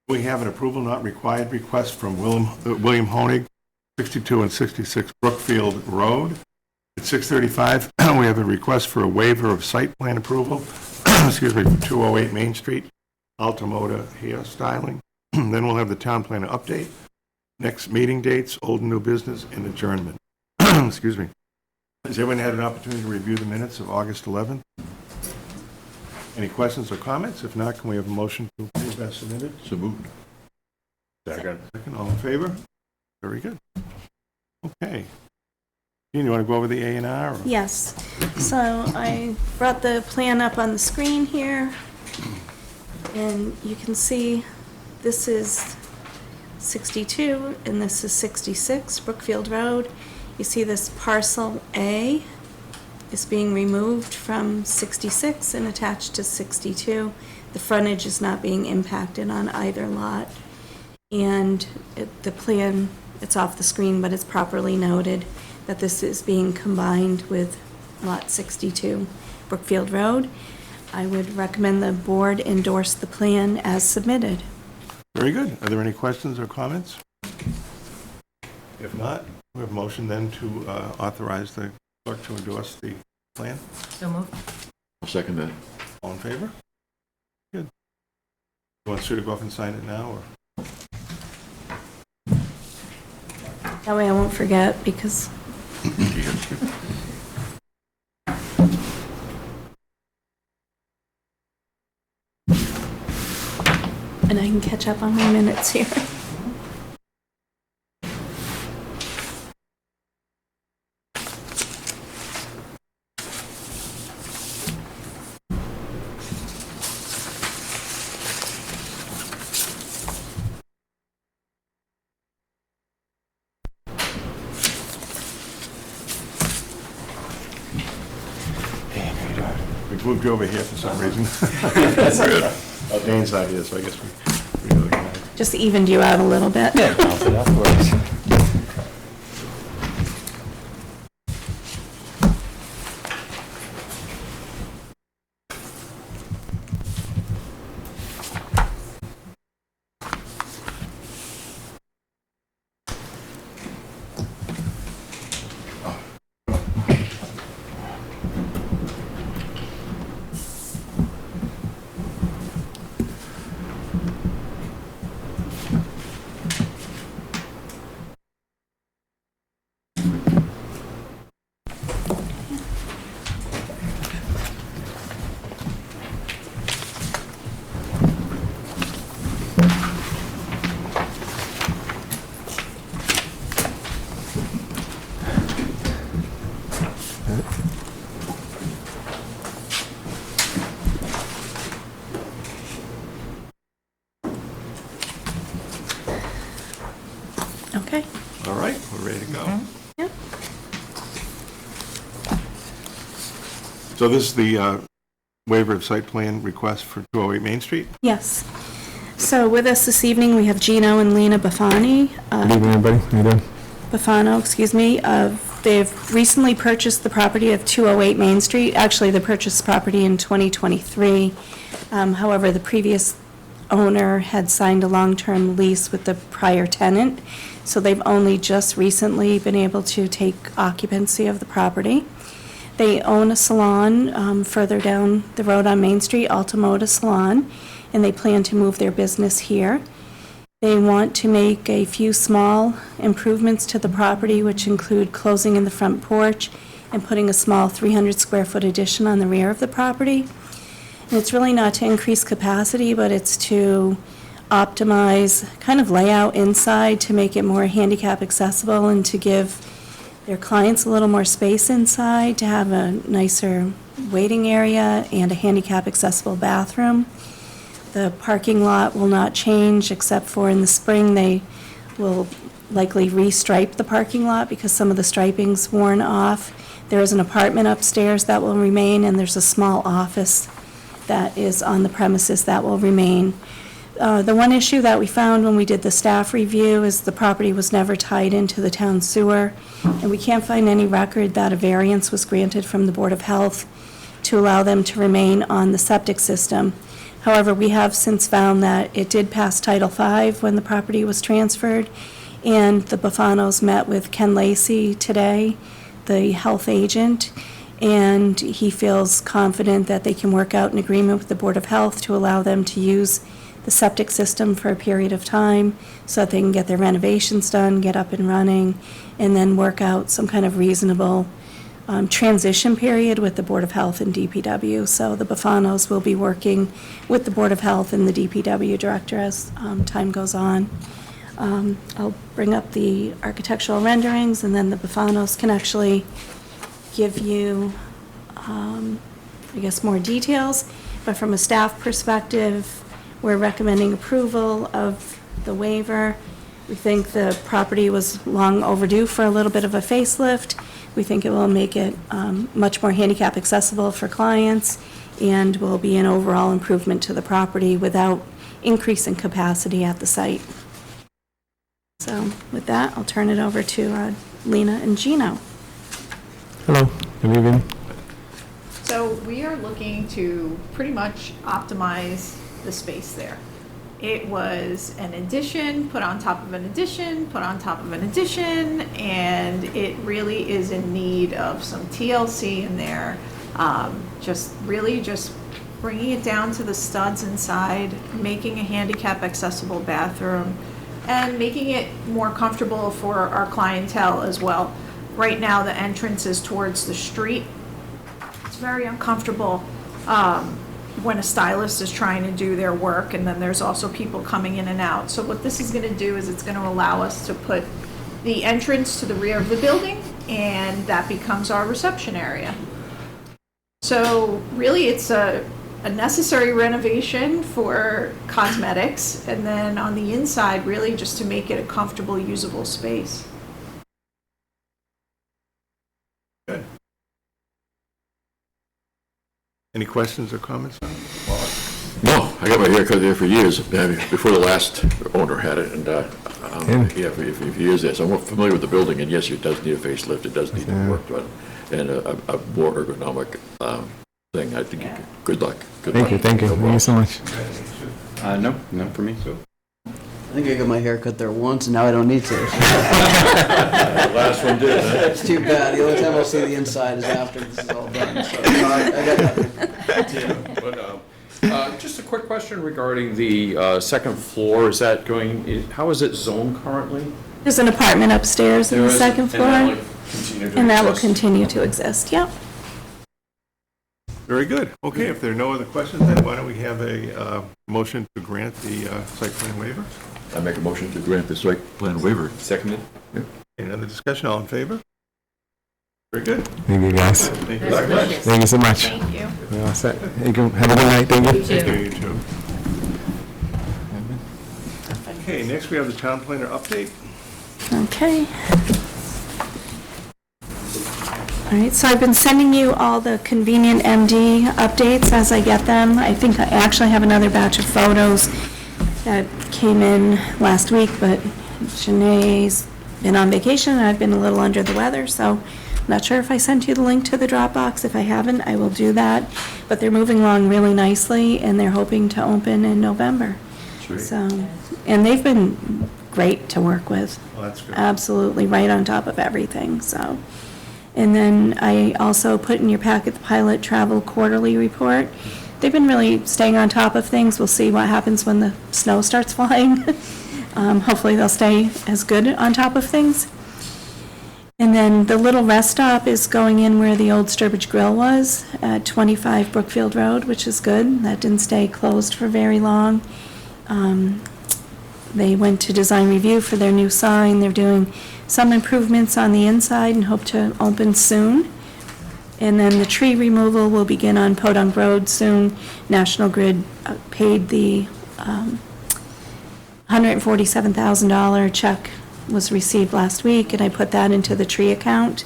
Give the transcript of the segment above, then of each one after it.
We have an approval not required request from William Honig, 62 and 66 Brookfield Road. At 6:35, we have a request for a waiver of site plan approval, excuse me, for 208 Main Street, Altamoda hairstyling. Then we'll have the town planner update, next meeting dates, old and new business, and adjournment. Excuse me. Has everyone had an opportunity to review the minutes of August 11th? Any questions or comments? If not, can we have a motion to approve as submitted? So moved. Second. All in favor? Very good. Okay. Jean, you want to go over the A&R? Yes. So I brought the plan up on the screen here, and you can see this is 62 and this is 66 Brookfield Road. You see this parcel A is being removed from 66 and attached to 62. The frontage is not being impacted on either lot. And the plan, it's off the screen, but it's properly noted that this is being combined with lot 62, Brookfield Road. I would recommend the board endorse the plan as submitted. Very good. Are there any questions or comments? If not, we have a motion then to authorize the clerk to endorse the plan. So moved. I'll second that. All in favor? Good. You want Sue to go off and sign it now, or? That way I won't forget, because and I can catch up on my minutes here. We moved you over here for some reason. That's good. Oh, Dane's not here, so I guess we really can. Just evened you out a little bit. Yeah, that works. Okay. All right, we're ready to go. Yeah. So this is the waiver of site plan request for 208 Main Street? Yes. So with us this evening, we have Gino and Lena Buffani. Good evening, everybody. How you doing? Buffano, excuse me. They've recently purchased the property of 208 Main Street. Actually, they purchased property in 2023. However, the previous owner had signed a long-term lease with the prior tenant, so they've only just recently been able to take occupancy of the property. They own a salon further down the road on Main Street, Altamoda Salon, and they plan to move their business here. They want to make a few small improvements to the property, which include closing in the front porch and putting a small 300-square-foot addition on the rear of the property. And it's really not to increase capacity, but it's to optimize kind of layout inside to make it more handicap accessible and to give their clients a little more space inside, to have a nicer waiting area and a handicap accessible bathroom. The parking lot will not change, except for in the spring they will likely restripe the parking lot because some of the striping's worn off. There is an apartment upstairs that will remain, and there's a small office that is on the premises that will remain. The one issue that we found when we did the staff review is the property was never tied into the town sewer, and we can't find any record that a variance was granted from the Board of Health to allow them to remain on the septic system. However, we have since found that it did pass Title V when the property was transferred, and the Bufanos met with Ken Lacey today, the health agent, and he feels confident that they can work out an agreement with the Board of Health to allow them to use the septic system for a period of time so that they can get their renovations done, get up and running, and then work out some kind of reasonable transition period with the Board of Health and DPW. So the Bufanos will be working with the Board of Health and the DPW director as time goes on. I'll bring up the architectural renderings, and then the Bufanos can actually give you, I guess, more details. But from a staff perspective, we're recommending approval of the waiver. We think the property was long overdue for a little bit of a facelift. We think it will make it much more handicap accessible for clients and will be an overall improvement to the property without increasing capacity at the site. So with that, I'll turn it over to Lena and Gino. Hello, good evening. So we are looking to pretty much optimize the space there. It was an addition, put on top of an addition, put on top of an addition, and it really is in need of some TLC in there. Just bringing it down to the studs inside, making a handicap accessible bathroom, and making it more comfortable for our clientele as well. Right now, the entrance is towards the street. It's very uncomfortable when a stylist is trying to do their work, and then there's also people coming in and out. So what this is going to do is it's going to allow us to put the entrance to the rear of the building, and that becomes our reception area. So really, it's a necessary renovation for cosmetics, and then on the inside, really just to make it a comfortable, usable space. Good. Any questions or comments on it? No, I got my haircut there for years, before the last owner had it, and, yeah, for years there, so I'm familiar with the building, and yes, it does need a facelift, it does need work done, and a more ergonomic thing. I think, good luck. Good luck. Thank you so much. No, not for me. I think I got my hair cut there once, and now I don't need to. The last one did, huh? It's too bad. The only time I'll see the inside is after this is all done. So, I got nothing. But, just a quick question regarding the second floor. Is that going? How is it zoned currently? There's an apartment upstairs in the There is, second floor, and that will continue to and that will exist? continue to exist, yep. Very good. Okay, if there are no other questions, then why don't we have a motion to grant the site plan waiver? I make a motion to grant the site plan waiver. Seconded. Any other discussion? All in favor? Very good. Thank you, guys. Thank you. Thank you so much. Thank you. You're all set. Have a good night. Thank you. Thank you, you too. Okay, next we have the town planner update. Okay. All right, so I've been sending you all the convenient MD updates as I get them. I think I actually have another batch of photos that came in last week, but Janae's been on vacation, and I've been a little under the weather, so I'm not sure if I sent you the link to the Dropbox. If I haven't, I will do that. But they're moving along really nicely, and they're hoping to open in November. So, and they've been great to work with. Well, that's good. Absolutely right on top of everything, so. And then I also put in your packet the Pilot Travel Quarterly Report. They've been really staying on top of things. We'll see what happens when the snow starts flying. Hopefully they'll stay as good on top of things. And then the little rest stop is going in where the old Sturbridge Grill was at 25 Brookfield Road, which is good. That didn't stay closed for very long. They went to design review for their new sign. They're doing some improvements on the inside and hope to open soon. And then the tree removal will begin on Podunk Road soon. National Grid paid the $147,000 check was received last week, and I put that into the tree account.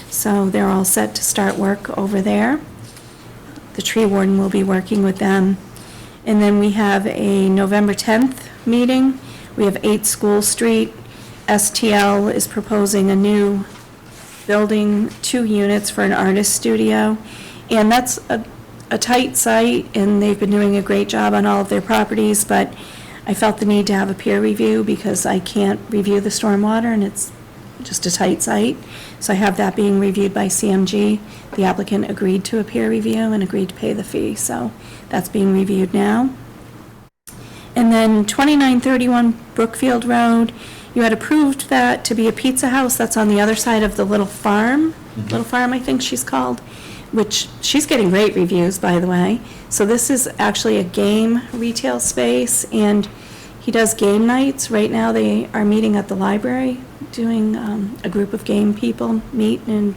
So they're all set to start work over there. The tree warden will be working with them. And then we have a November 10th meeting. We have 8 School Street. STL is proposing a new building, 2 units for an artist studio. And that's a tight site, and they've been doing a great job on all of their properties, but I felt the need to have a peer review because I can't review the stormwater, and it's just a tight site. So I have that being reviewed by CMG. The applicant agreed to a peer review and agreed to pay the fee, so that's being reviewed now. And then 2931 Brookfield Road, you had approved that to be a pizza house. That's on the other side of the Little Farm. Little Farm, I think she's called, which she's getting great reviews, by the way. So this is actually a game retail space, and he does game nights. Right now, they are meeting at the library, doing a group of game people meet and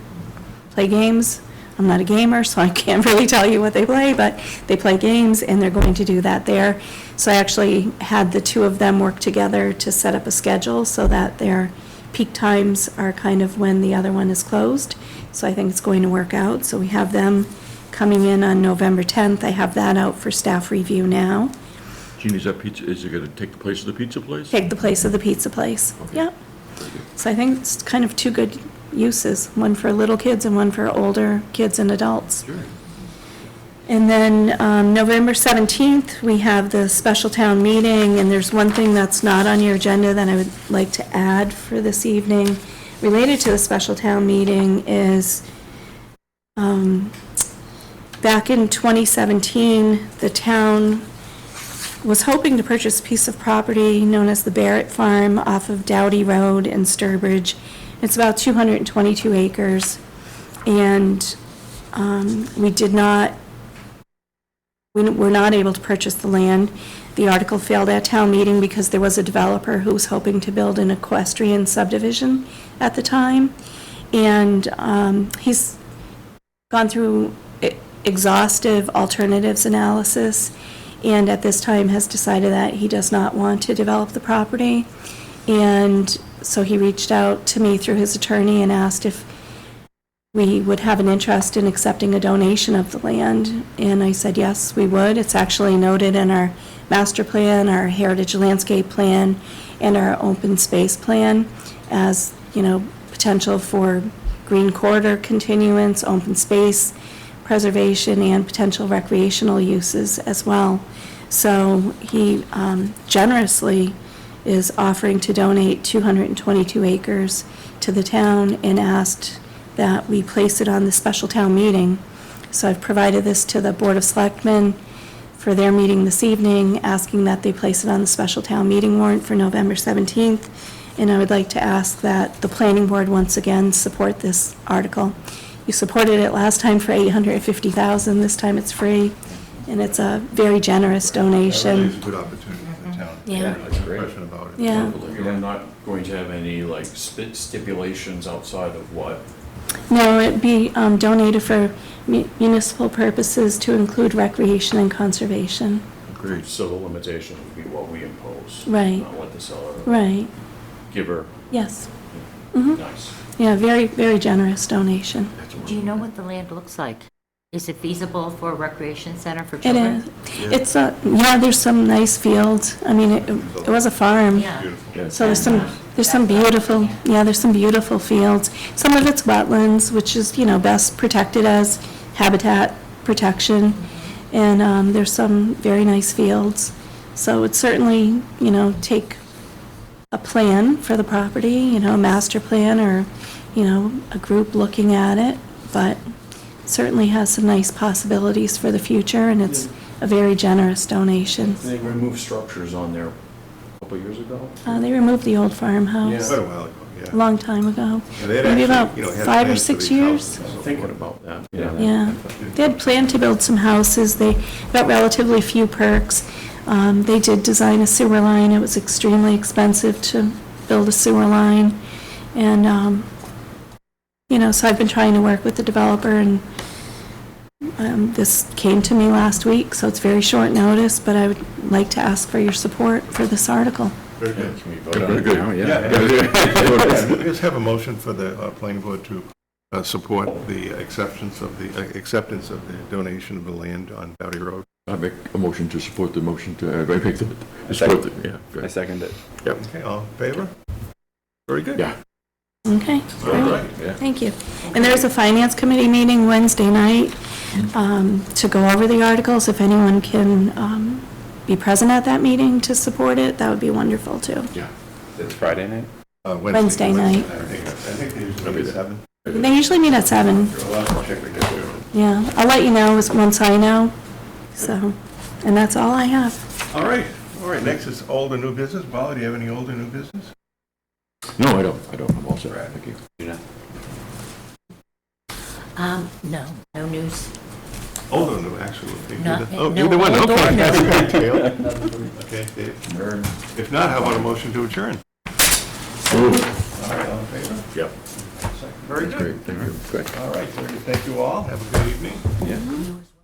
play games. I'm not a gamer, so I can't really tell you what they play, but they play games, and they're going to do that there. So I actually had the two of them work together to set up a schedule so that their peak times are kind of when the other one is closed. So I think it's going to work out. So we have them coming in on November 10th. I have that out for staff review now. Jeannie, is that pizza, is it going to take the place of the pizza place? Take the place of the pizza place. Yep. So I think it's kind of two good uses, one for little kids and one for older kids and adults. Sure. And then November 17th, we have the special town meeting, and there's one thing that's not on your agenda that I would like to add for this evening. Related to the special town meeting is, back in 2017, the town was hoping to purchase a piece of property known as the Barrett Farm off of Dowdy Road in Sturbridge. It's about 222 acres, and we were not able to purchase the land. The article failed at town meeting because there was a developer who was hoping to build an equestrian subdivision at the time, and he's gone through exhaustive alternatives analysis, and at this time has decided that he does not want to develop the property. And so he reached out to me through his attorney and asked if we would have an interest in accepting a donation of the land. And I said, yes, we would. It's actually noted in our master plan, our heritage landscape plan, and our open space plan as, potential for green corridor continuance, open space preservation, and potential recreational uses as well. So he generously is offering to donate 222 acres to the town and asked that we place it on the special town meeting. So I've provided this to the Board of Selectmen for their meeting this evening, asking that they place it on the special town meeting warrant for November 17th. And I would like to ask that the planning board once again support this article. You supported it last time for $850,000. This time it's free, and it's a very generous donation. It's a good opportunity for the town. Yeah. That's great. Question about it. Yeah. You're not going to have any, like, stipulations outside of what? No, it'd be donated for municipal purposes to include recreation and conservation. Great. So the limitation would be what we impose. Right. Not what the seller, Right. giver. Yes. Nice. Yeah, very, very generous donation. Do you know what the land looks like? Is it feasible for a recreation center for It children? is. It's there's some nice fields. I mean, it was a farm. Yeah. So there's some beautiful fields. Some of it's wetlands, which is, best protected as habitat protection. And there's some very nice fields. So it's certainly, take a plan for the property, a master plan or, a group looking at it. But certainly has some nice possibilities for the future, and it's a very generous donation. They removed structures on there a couple of years ago? They removed the old farmhouse Quite a while ago, a yeah. long time ago, And they'd maybe actually, about had 5 or plans for 6 these years. houses. Thinking about that, Yeah, they had planned to build some houses. They got relatively few perks. They did design a sewer line. It was extremely expensive to build a sewer line. And, so I've been trying to work with the developer, and this came to me last week, so it's very short notice, but I would like to ask for your support for this article. Very good. Can we vote on Very it? good. Oh, yeah. Yeah, Just have a motion for the planning board to support the acceptance of the donation of the land on Dowdy Road. I make a motion to support the motion to, I make the, support the, yeah. I Right. second it. Okay, all in favor? Very good. Yeah. Okay, All great. right. Thank you. And there's a finance committee meeting Wednesday night. to go over the articles. If anyone can be present at that meeting to support it, that would be wonderful, too. Yeah. It's Friday night? Wednesday night. I think they usually meet at 7. They usually meet at 7. Yeah, I'll let you know once I know, so, and that's all I have. All right, next is old and new business. Paula, do you have any old and new business? No, I don't, I'm all set, thank you. No news. Old or new, actually. No, Oh, no, either one, old or okay. new. That's a good deal. Okay, Dave. If not, how about a motion to adjourn? All right, all in favor? Yep. Very Great, good. thank you. Good. All right, thank you all. Have a good evening. Yeah.